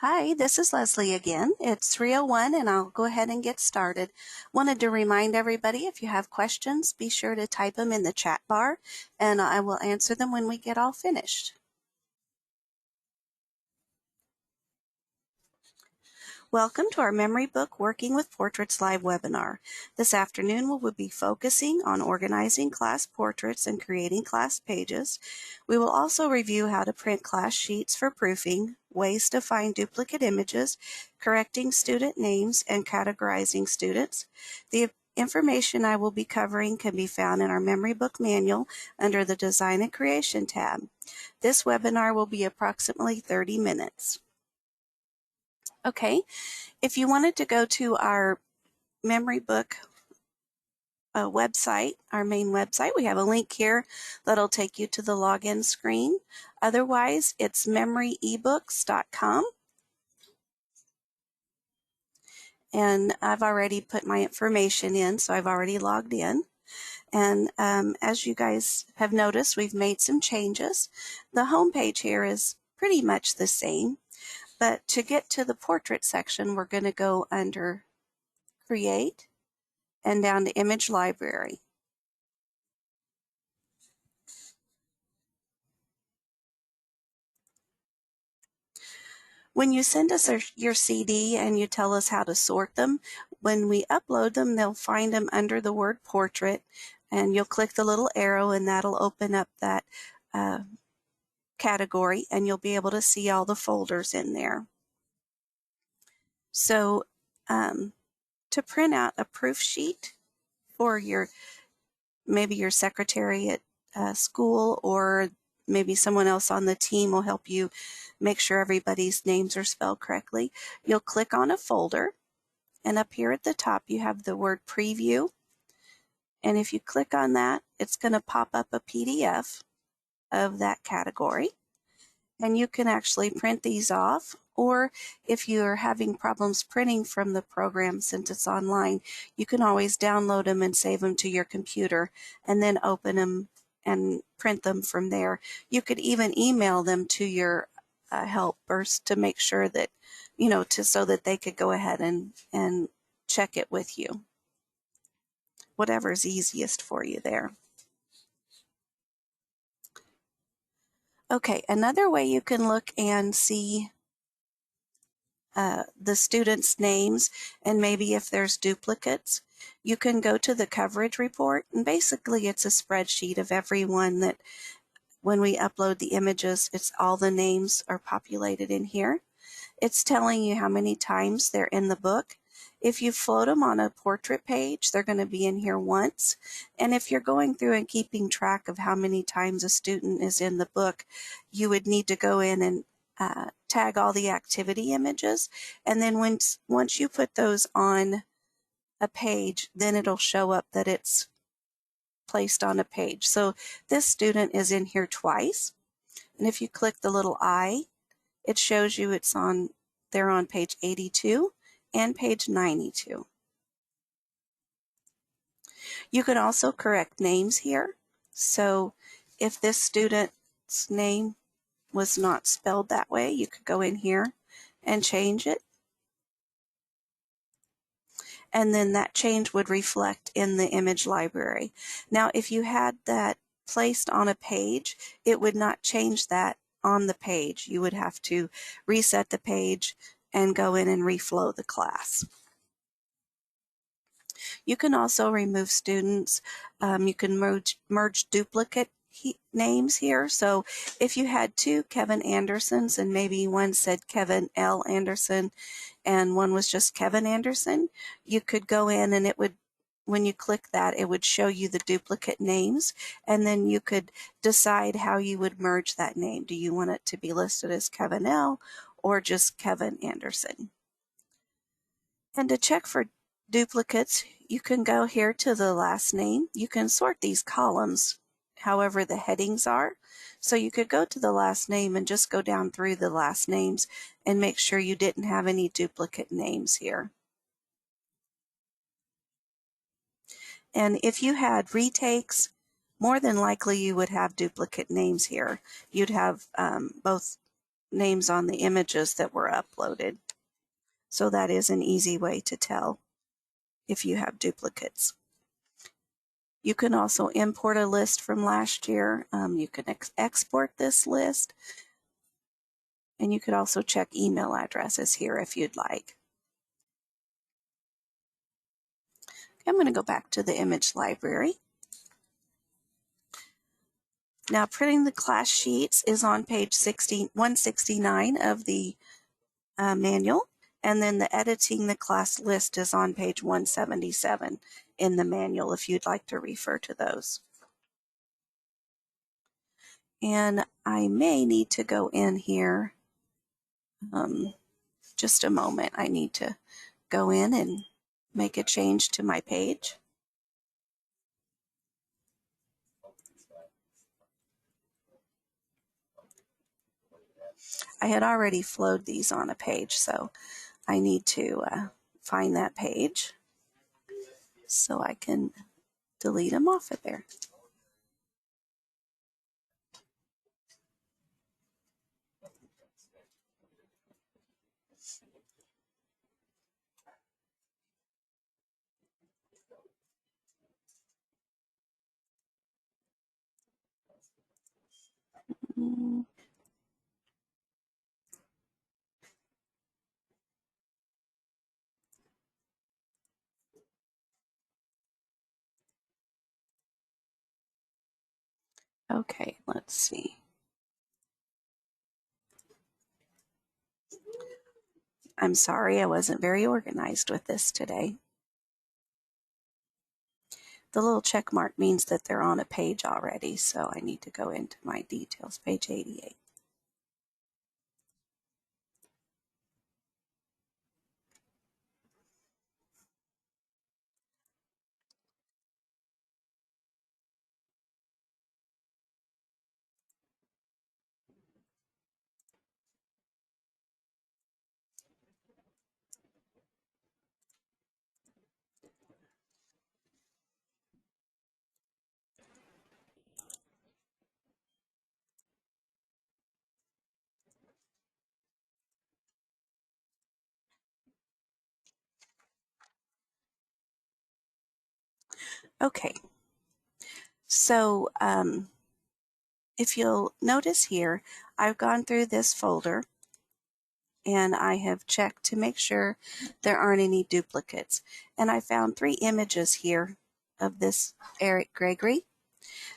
Hi, this is Leslie again. It's 3:01 and I'll go ahead and get started. Wanted to remind everybody if you have questions, be sure to type them in the chat bar and I will answer them when we get all finished. Welcome to our Memory Book Working with Portraits live webinar. This afternoon we will be focusing on organizing class portraits and creating class pages. We will also review how to print class sheets for proofing, ways to find duplicate images, correcting student names, and categorizing students. The information I will be covering can be found in our Memory Book Manual under the Design and Creation tab. This webinar will be approximately 30 minutes. Okay, if you wanted to go to our memory book website, our main website, we have a link here that'll take you to the login screen. Otherwise, it's memoryebooks.com. And I've already put my information in, so I've already logged in. And as you guys have noticed, we've made some changes. The home page here is pretty much the same, but to get to the portrait section, we're going to go under Create and down to Image Library. When you send us your CD and you tell us how to sort them, when we upload them, they'll find them under the word portrait, and you'll click the little arrow and that'll open up that category, and you'll be able to see all the folders in there. So to print out a proof sheet for maybe your secretary at school, or maybe someone else on the team will help you make sure everybody's names are spelled correctly. You'll click on a folder, and up here at the top you have the word preview. And if you click on that, it's going to pop up a PDF of that category. And you can actually print these off, or if you're having problems printing from the program since it's online, you can always download them and save them to your computer and then open them and print them from there. You could even email them to your helpers to make sure that, so that they could go ahead and check it with you. Whatever's easiest for you there. Okay, another way you can look and see the students' names and maybe if there's duplicates, you can go to the coverage report, and basically it's a spreadsheet of everyone that when we upload the images, it's all the names are populated in here. It's telling you how many times they're in the book. If you float them on a portrait page, they're going to be in here once. And if you're going through and keeping track of how many times a student is in the book, you would need to go in and tag all the activity images. And then once you put those on a page, then it'll show up that it's placed on a page. So this student is in here twice. And if you click the little I, it shows you they're on page 82 and page 92. You can also correct names here. So if this student's name was not spelled that way, you could go in here and change it. And then that change would reflect in the image library. Now, if you had that placed on a page, it would not change that on the page. You would have to reset the page and go in and reflow the class. You can also remove students. You can merge duplicate names here. So if you had two Kevin Andersons and maybe one said Kevin L. Anderson and one was just Kevin Anderson, you could go in and it would, when you click that, it would show you the duplicate names, and then you could decide how you would merge that name. Do you want it to be listed as Kevin L. or just Kevin Anderson? And to check for duplicates, you can go here to the last name. You can sort these columns however the headings are. So you could go to the last name and just go down through the last names and make sure you didn't have any duplicate names here. And if you had retakes, more than likely you would have duplicate names here. You'd have both names on the images that were uploaded. So that is an easy way to tell if you have duplicates. You can also import a list from last year. You can export this list. And you could also check email addresses here if you'd like. I'm going to go back to the image library. Now, printing the class sheets is on page 169 of the manual, and then the editing the class list is on page 177 in the manual if you'd like to refer to those. And I may need to go in here, just a moment. I need to go in and make a change to my page. I had already flowed these on a page, so I need to find that page so I can delete them off of there. Okay, let's see. I'm sorry, I wasn't very organized with this today. The little check mark means that they're on a page already, so I need to go into my details, page 88. Okay, so if you'll notice here, I've gone through this folder and I have checked to make sure there aren't any duplicates. And I found 3 images here of this Eric Gregory.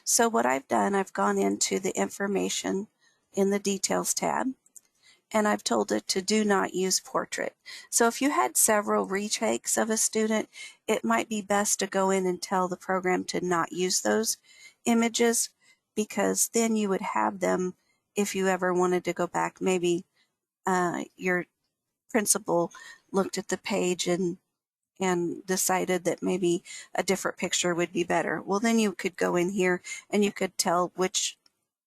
So what I've done, I've gone into the information in the details tab, and I've told it to do not use portrait. So if you had several retakes of a student, it might be best to go in and tell the program to not use those images, because then you would have them if you ever wanted to go back. Maybe your principal looked at the page and decided that maybe a different picture would be better. Well, then you could go in here and you could tell which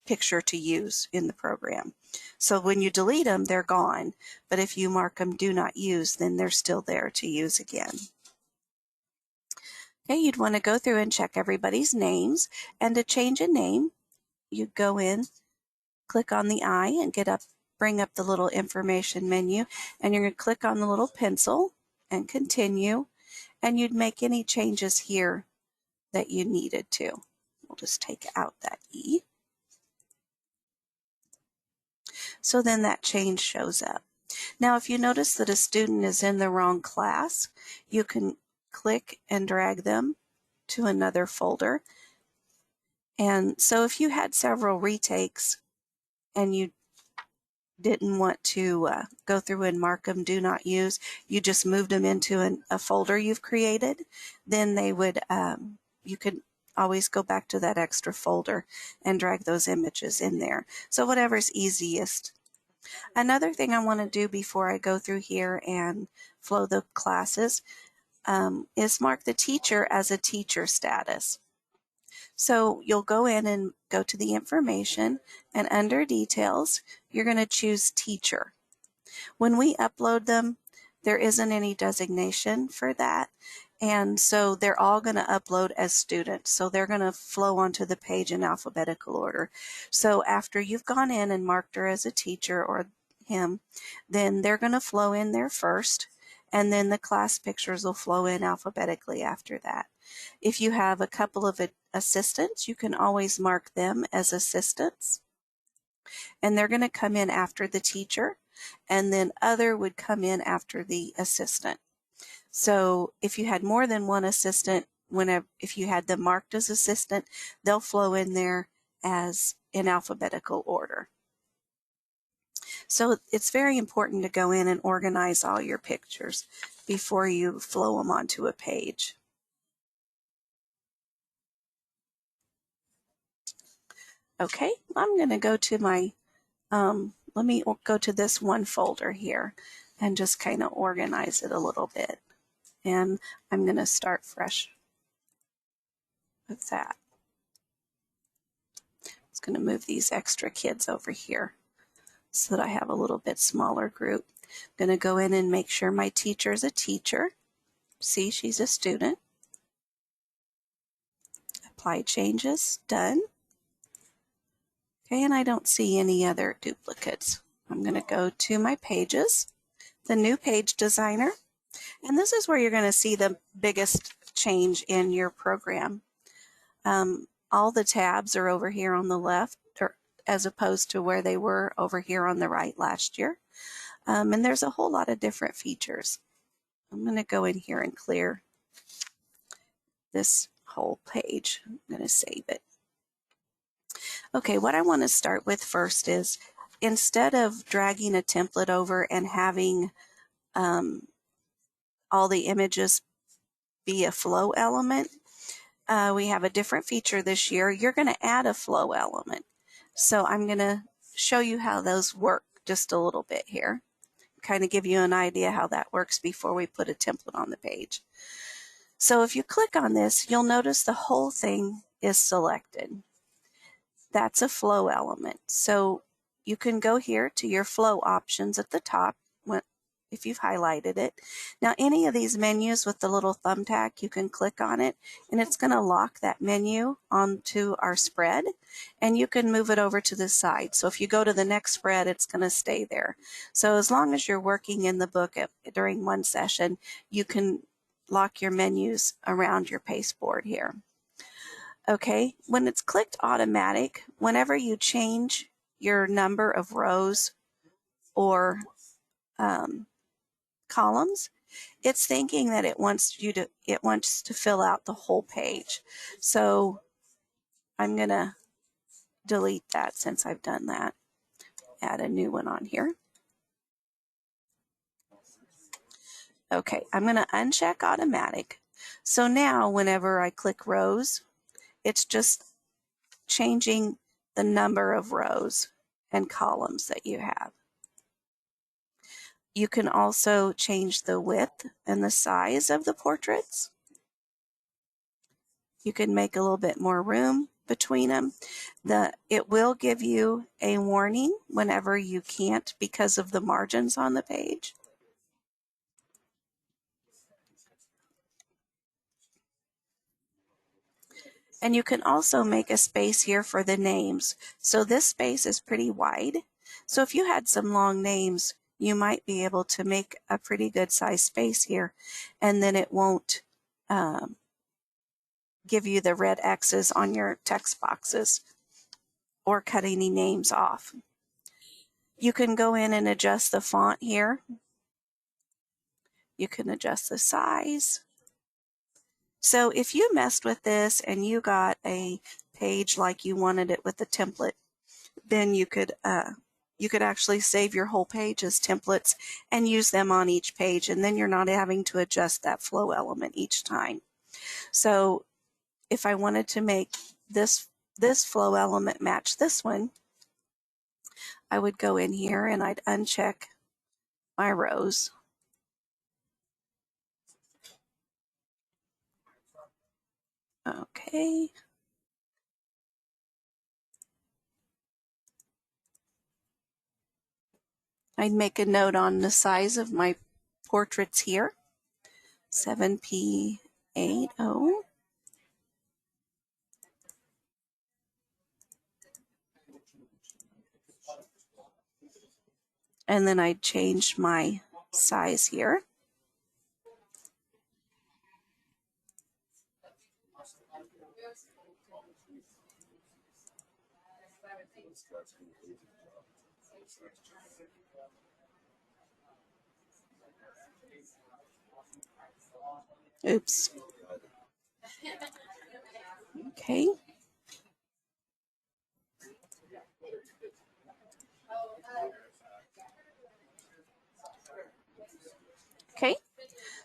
picture to use in the program. So when you delete them, they're gone. But if you mark them do not use, then they're still there to use again. Okay, you'd want to go through and check everybody's names. And to change a name, you'd go in, click on the eye, and bring up the little information menu. And you're going to click on the little pencil and continue. And you'd make any changes here that you needed to. We'll just take out that E. So then that change shows up. Now, if you notice that a student is in the wrong class, you can click and drag them to another folder. And so if you had several retakes and you didn't want to go through and mark them do not use, you just moved them into a folder you've created, then they would, you could always go back to that extra folder and drag those images in there. So whatever's easiest. Another thing I want to do before I go through here and flow the classes is mark the teacher as a teacher status. So you'll go in and go to the information, and under details, you're going to choose teacher. When we upload them, there isn't any designation for that. And so they're all going to upload as students. So they're going to flow onto the page in alphabetical order. So after you've gone in and marked her as a teacher, or him, then they're going to flow in there first, and then the class pictures will flow in alphabetically after that. If you have a couple of assistants, you can always mark them as assistants, and they're going to come in after the teacher, and then other would come in after the assistant. So if you had more than one assistant, if you had them marked as assistant, they'll flow in there as in alphabetical order. So it's very important to go in and organize all your pictures before you flow them onto a page. Okay, I'm going to go to my, let me go to this one folder here and just kind of organize it a little bit. And I'm going to start fresh with that. I'm just going to move these extra kids over here so that I have a little bit smaller group. I'm going to go in and make sure my teacher is a teacher. See, she's a student. Apply changes, done. Okay, and I don't see any other duplicates. I'm going to go to my pages, the new page designer, and this is where you're going to see the biggest change in your program. All the tabs are over here on the left, as opposed to where they were over here on the right last year. And there's a whole lot of different features. I'm going to go in here and clear this whole page. I'm going to save it. Okay, what I want to start with first is, instead of dragging a template over and having all the images be a flow element, we have a different feature this year. You're going to add a flow element. So I'm going to show you how those work just a little bit here, kind of give you an idea how that works before we put a template on the page. So if you click on this, you'll notice the whole thing is selected. That's a flow element. So you can go here to your flow options at the top if you've highlighted it. Now, any of these menus with the little thumbtack, you can click on it and it's going to lock that menu onto our spread, and you can move it over to the side. So if you go to the next spread, it's going to stay there. So as long as you're working in the book during one session, you can lock your menus around your pasteboard here. Okay, when it's clicked automatic, whenever you change your number of rows or columns, it's thinking that it wants to fill out the whole page. So I'm going to delete that since I've done that. Add a new one on here. Okay, I'm going to uncheck automatic. So now whenever I click rows, it's just changing the number of rows and columns that you have. You can also change the width and the size of the portraits. You can make a little bit more room between them. It will give you a warning whenever you can't because of the margins on the page. And you can also make a space here for the names. So this space is pretty wide. So if you had some long names, you might be able to make a pretty good size space here, and then it won't give you the red X's on your text boxes or cut any names off. You can go in and adjust the font here. You can adjust the size. So if you messed with this and you got a page like you wanted it with the template, then you could actually save your whole page as templates and use them on each page, and then you're not having to adjust that flow element each time. So if I wanted to make this flow element match this one, I would go in here and I'd uncheck my rows. Okay. I'd make a note on the size of my portraits here, 7P80. And then I change my size here. Oops. Okay. Okay.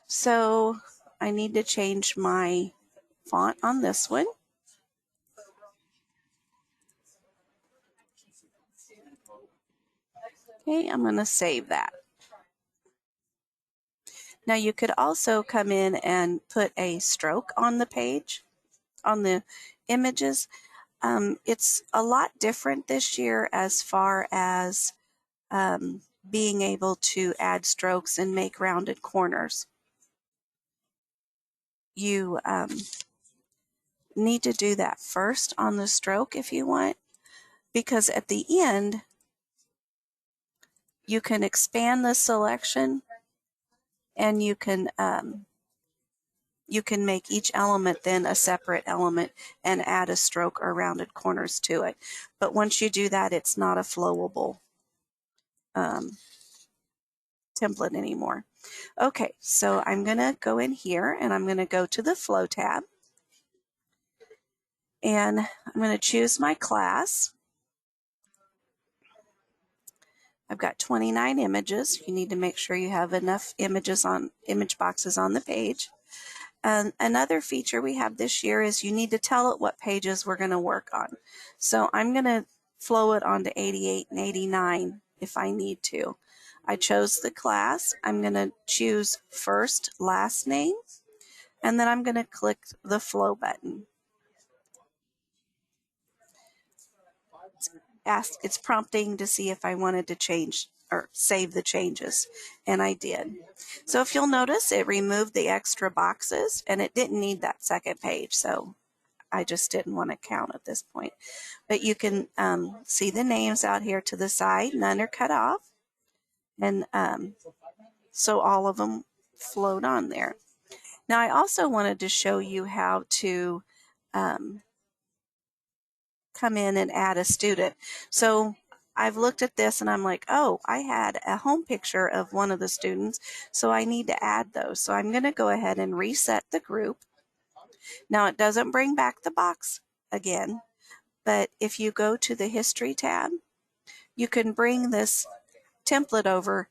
So I need to change my font on this one. Okay, I'm going to save that. Now you could also come in and put a stroke on the page, on the images. It's a lot different this year as far as being able to add strokes and make rounded corners. You need to do that first on the stroke if you want, because at the end you can expand the selection and you can make each element then a separate element and add a stroke or rounded corners to it. But once you do that, it's not a flowable template anymore. Okay, so I'm going to go in here and I'm going to go to the Flow tab. And I'm going to choose my class. I've got 29 images. You need to make sure you have enough image boxes on the page. And another feature we have this year is you need to tell it what pages we're going to work on. So I'm going to flow it onto 88 and 89 if I need to. I chose the class. I'm going to choose first, last name, and then I'm going to click the flow button. It's prompting to see if I wanted to change or save the changes, and I did. So if you'll notice, it removed the extra boxes, and it didn't need that second page, so I just didn't want to count at this point. But you can see the names out here to the side, none are cut off, and so all of them float on there. Now I also wanted to show you how to come in and add a student. So I've looked at this and I'm like, oh, I had a home picture of one of the students, so I need to add those. So I'm going to go ahead and reset the group. Now it doesn't bring back the box again, but if you go to the History tab, you can bring this template over.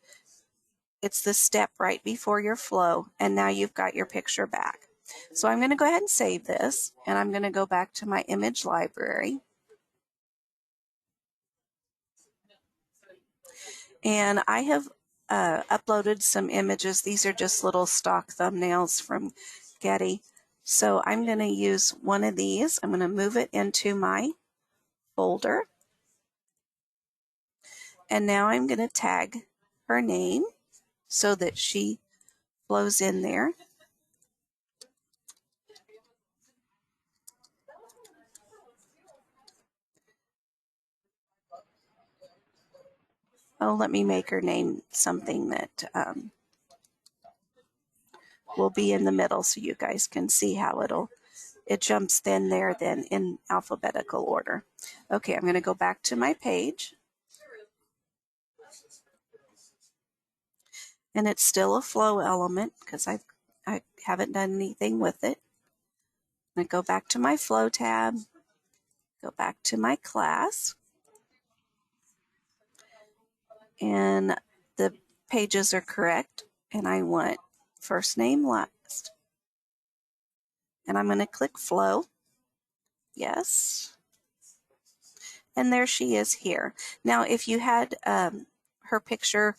It's the step right before your flow, and now you've got your picture back. So I'm going to go ahead and save this, and I'm going to go back to my image library. And I have uploaded some images. These are just little stock thumbnails from Getty. So I'm going to use one of these. I'm going to move it into my folder. And now I'm going to tag her name so that she flows in there. Oh, let me make her name something that will be in the middle so you guys can see how it jumps then there then in alphabetical order. Okay, I'm going to go back to my page. And it's still a flow element because I haven't done anything with it. I'm going to go back to my flow tab, go back to my class, and the pages are correct, and I want first name last. And I'm going to click flow. Yes. And there she is here. Now, if you had her picture,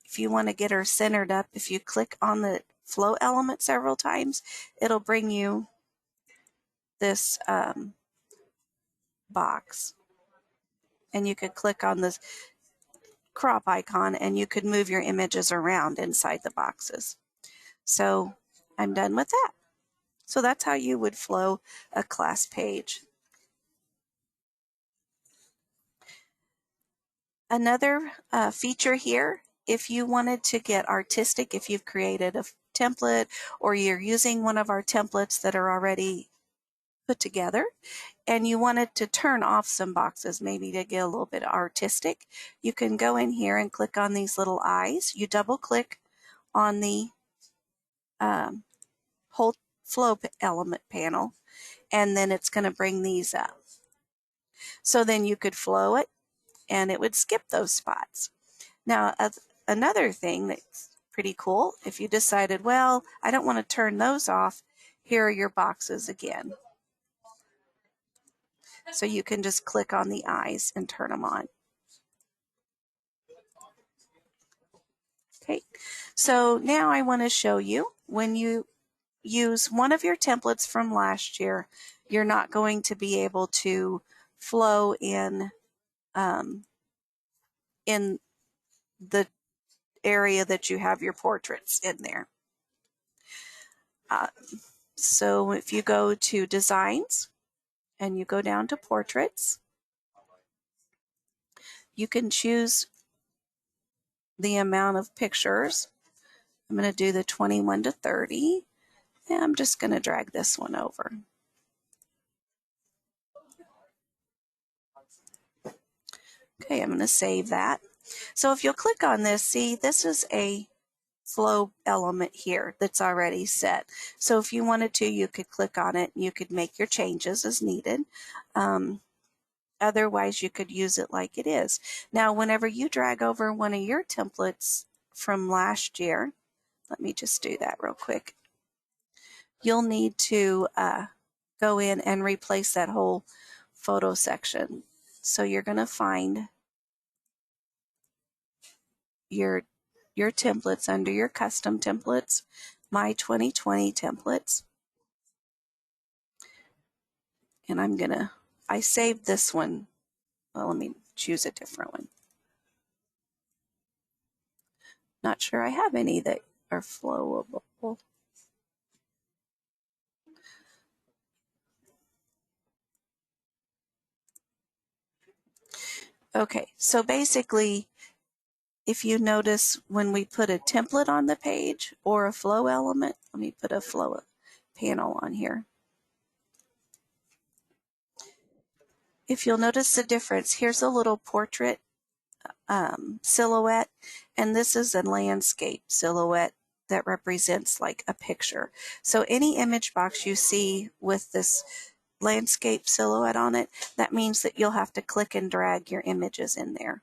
if you want to get her centered up, if you click on the flow element several times, it'll bring you this box. And you could click on this crop icon and you could move your images around inside the boxes. So I'm done with that. So that's how you would flow a class page. Another feature here, if you wanted to get artistic, if you've created a template or you're using one of our templates that are already put together and you wanted to turn off some boxes, maybe to get a little bit artistic, you can go in here and click on these little eyes. You double click on the whole flow element panel, and then it's going to bring these up. So then you could flow it and it would skip those spots. Now, another thing that's pretty cool, if you decided, well, I don't want to turn those off, here are your boxes again. So you can just click on the eyes and turn them on. Okay, so now I want to show you when you use one of your templates from last year, you're not going to be able to flow in the area that you have your portraits in there. So if you go to Designs and you go down to Portraits, you can choose the amount of pictures. I'm going to do the 21 to 30, and I'm just going to drag this one over. Okay, I'm going to save that. So if you'll click on this, see, this is a flow element here that's already set. So if you wanted to, you could click on it and you could make your changes as needed. Otherwise, you could use it like it is. Now, whenever you drag over one of your templates from last year, let me just do that real quick. You'll need to go in and replace that whole photo section. So you're going to find your templates under your custom templates, my 2020 templates. And I saved this one. Well, let me choose a different one. Not sure I have any that are flowable. Okay, so basically, if you notice when we put a template on the page or a flow element, let me put a flow panel on here. If you'll notice the difference, here's a little portrait silhouette, and this is a landscape silhouette that represents like a picture. So any image box you see with this landscape silhouette on it, that means that you'll have to click and drag your images in there.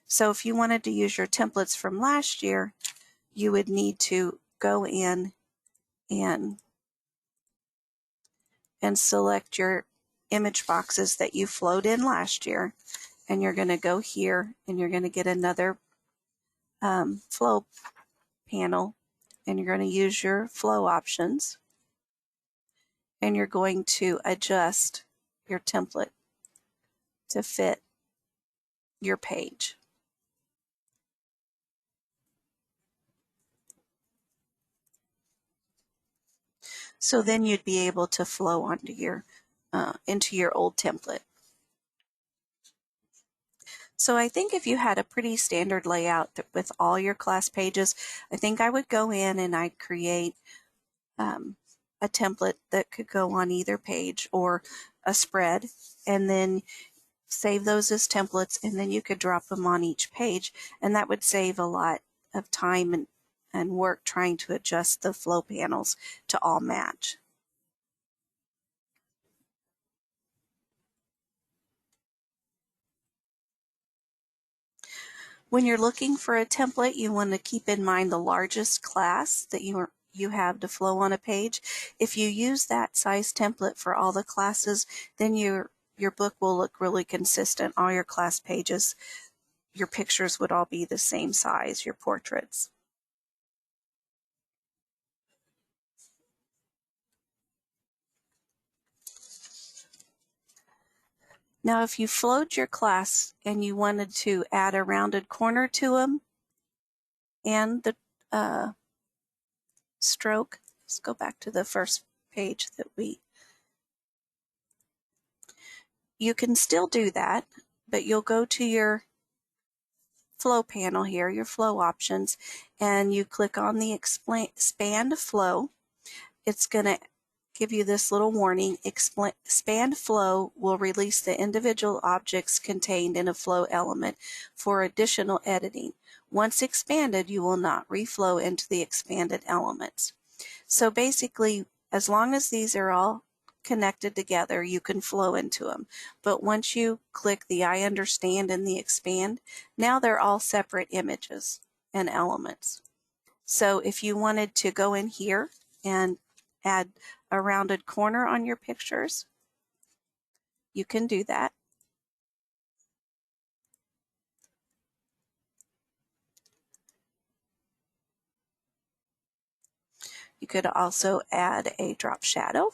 So if you wanted to use your templates from last year, you would need to go in and select your image boxes that you flowed in last year, and you're going to go here and you're going to get another flow panel, and you're going to use your flow options, and you're going to adjust your template to fit your page. So then you'd be able to flow onto your into your old template. So I think if you had a pretty standard layout with all your class pages, I think I would go in and I'd create a template that could go on either page or a spread, and then save those as templates, and then you could drop them on each page, and that would save a lot of time and work trying to adjust the flow panels to all match. When you're looking for a template, you want to keep in mind the largest class that you have to flow on a page. If you use that size template for all the classes, then your book will look really consistent. All your class pages, your pictures would all be the same size, your portraits. Now, if you flowed your class and you wanted to add a rounded corner to them and the stroke, let's go back to the first page that you can still do that, but you'll go to your flow panel here, your flow options, and you click on the expand flow. It's going to give you this little warning. Expand flow will release the individual objects contained in a flow element for additional editing. Once expanded, you will not reflow into the expanded elements. So basically, as long as these are all connected together, you can flow into them. But once you click the I understand and the expand, now they're all separate images and elements. So if you wanted to go in here and add a rounded corner on your pictures, you can do that. You could also add a drop shadow.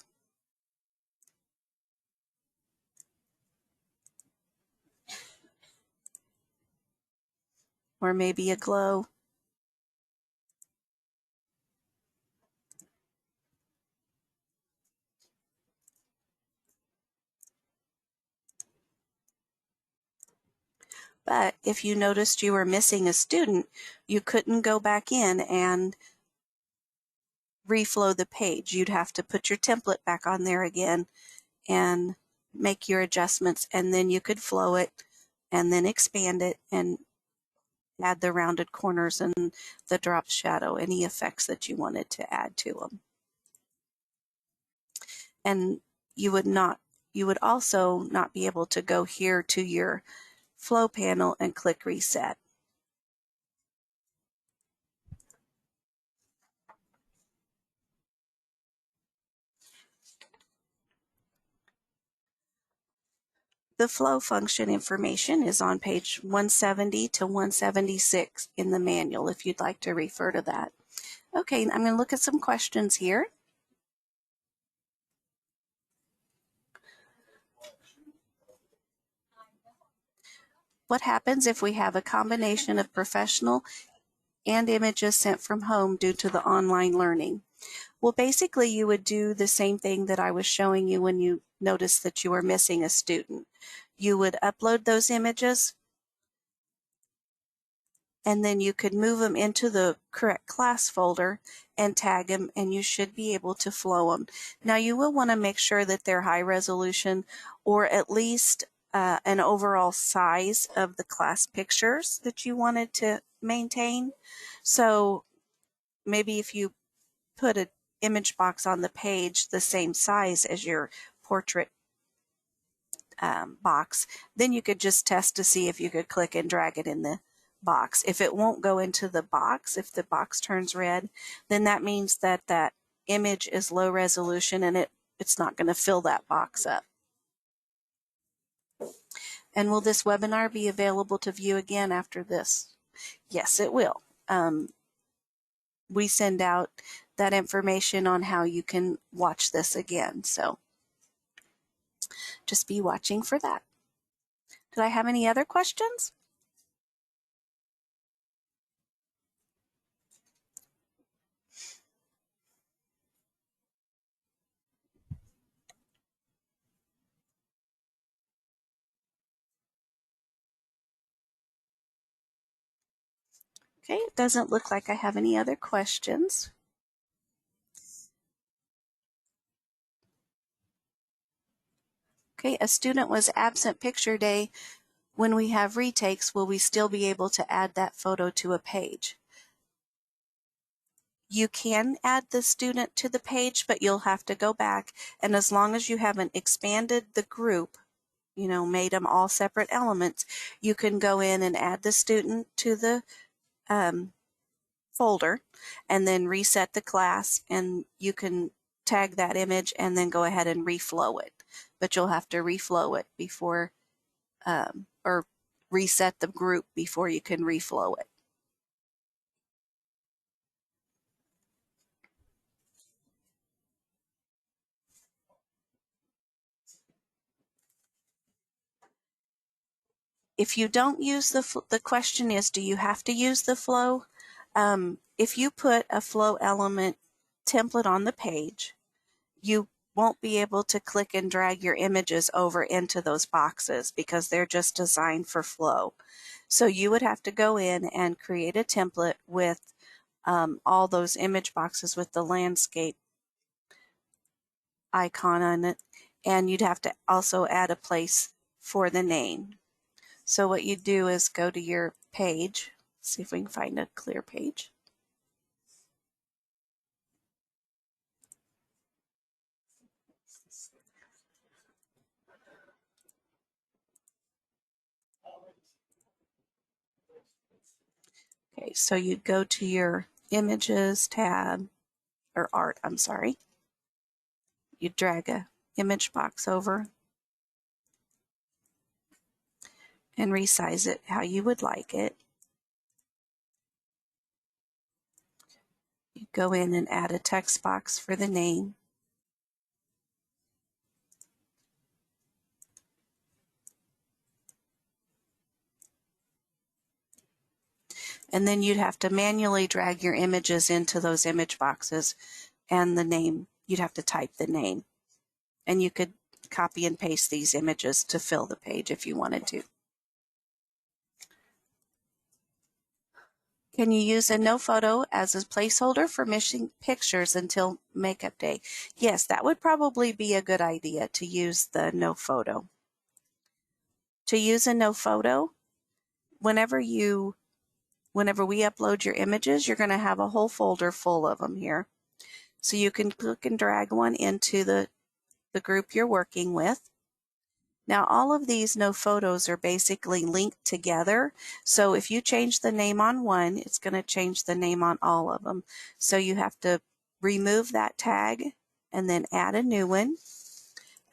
Or maybe a glow. But if you noticed you were missing a student, you couldn't go back in and reflow the page. You'd have to put your template back on there again and make your adjustments, and then you could flow it and then expand it and add the rounded corners and the drop shadow, any effects that you wanted to add to them. And you would also not be able to go here to your flow panel and click reset. The flow function information is on page 170 to 176 in the manual if you'd like to refer to that. Okay, I'm going to look at some questions here. What happens if we have a combination of professional and images sent from home due to the online learning? Well, basically you would do the same thing that I was showing you when you noticed that you were missing a student. You would upload those images, and then you could move them into the correct class folder and tag them, and you should be able to flow them. Now you will want to make sure that they're high resolution, or at least an overall size of the class pictures that you wanted to maintain. So maybe if you put an image box on the page the same size as your portrait box, then you could just test to see if you could click and drag it in the box. If it won't go into the box, if the box turns red, then that means that that image is low resolution and it's not going to fill that box up. And will this webinar be available to view again after this? Yes, it will. We send out that information on how you can watch this again, so just be watching for that. Did I have any other questions? Okay, it doesn't look like I have any other questions. Okay, a student was absent picture day. When we have retakes, will we still be able to add that photo to a page? You can add the student to the page, but you'll have to go back, and as long as you haven't expanded the group, made them all separate elements, you can go in and add the student to the folder and then reset the class, and you can tag that image and then go ahead and reflow it. But you'll have to reflow it before, or reset the group before you can reflow it. If you don't use the question is, do you have to use the flow? If you put a flow element template on the page, you won't be able to click and drag your images over into those boxes because they're just designed for flow. So you would have to go in and create a template with all those image boxes with the landscape icon on it, and you'd have to also add a place for the name. So what you do is go to your page, see if we can find a clear page. Okay, so you'd go to your images tab, or art, I'm sorry. You drag a image box over and resize it how you would like it. You go in and add a text box for the name. And then you'd have to manually drag your images into those image boxes, and the name, you'd have to type the name. And you could copy and paste these images to fill the page if you wanted to. Can you use a no photo as a placeholder for missing pictures until makeup day? Yes, that would probably be a good idea to use the no photo. To use a no photo, whenever we upload your images, you're going to have a whole folder full of them here. So you can click and drag one into the group you're working with. Now, all of these no photos are basically linked together. So if you change the name on one, it's going to change the name on all of them. So you have to remove that tag and then add a new one.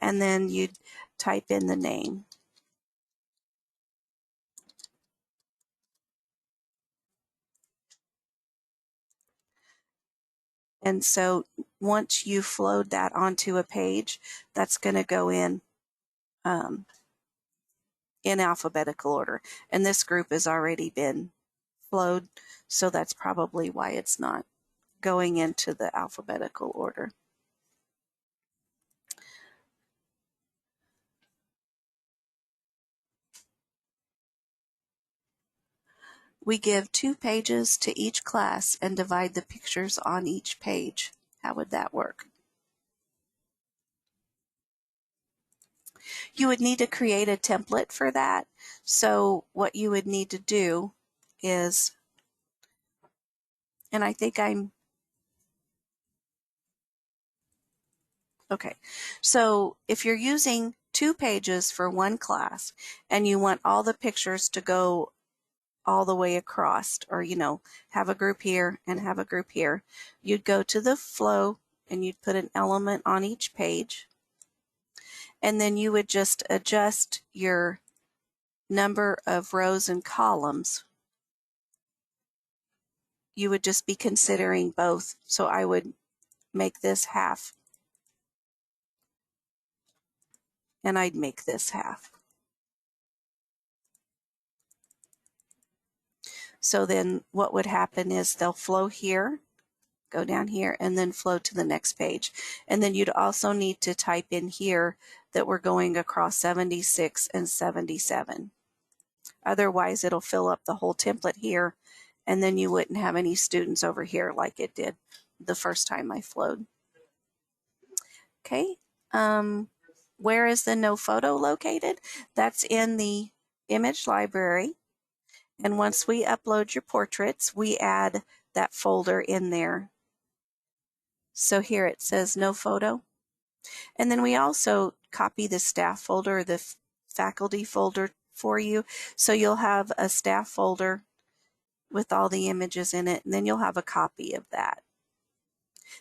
And then you type in the name. And so once you flowed that onto a page, that's going to go in alphabetical order. And this group has already been flowed, so that's probably why it's not going into the alphabetical order. We give 2 pages to each class and divide the pictures on each page. How would that work? You would need to create a template for that. So what you would need to do is, and I think okay. So if you're using 2 pages for one class and you want all the pictures to go all the way across, or have a group here and have a group here, you'd go to the flow and you'd put an element on each page, and then you would just adjust your number of rows and columns. You would just be considering both. So I would make this half and I'd make this half. So then what would happen is they'll flow here, go down here, and then flow to the next page. And then you'd also need to type in here that we're going across 76 and 77. Otherwise, it'll fill up the whole template here, and then you wouldn't have any students over here like it did the first time I flowed. Okay. Where is the no photo located? That's in the image library. And once we upload your portraits, we add that folder in there. So here it says no photo. And then we also copy the staff folder or the faculty folder for you. So you'll have a staff folder with all the images in it, and then you'll have a copy of that.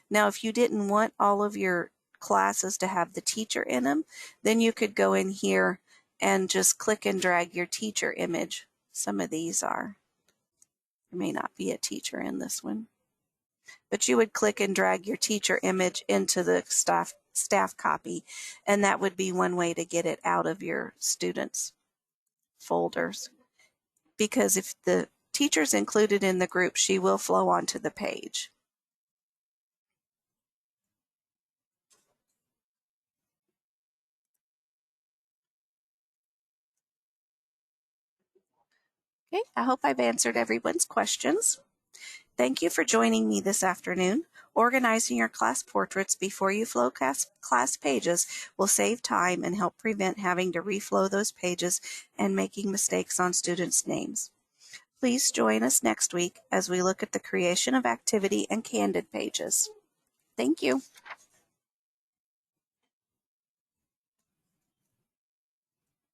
Now, if you didn't want all of your classes to have the teacher in them, then you could go in here and just click and drag your teacher image. Some of these are. There may not be a teacher in this one. But you would click and drag your teacher image into the staff copy, and that would be one way to get it out of your students' folders. Because if the teacher's included in the group, she will flow onto the page. Okay, I hope I've answered everyone's questions. Thank you for joining me this afternoon. Organizing your class portraits before you flow class pages will save time and help prevent having to reflow those pages and making mistakes on students' names. Please join us next week as we look at the creation of activity and candid pages. Thank you.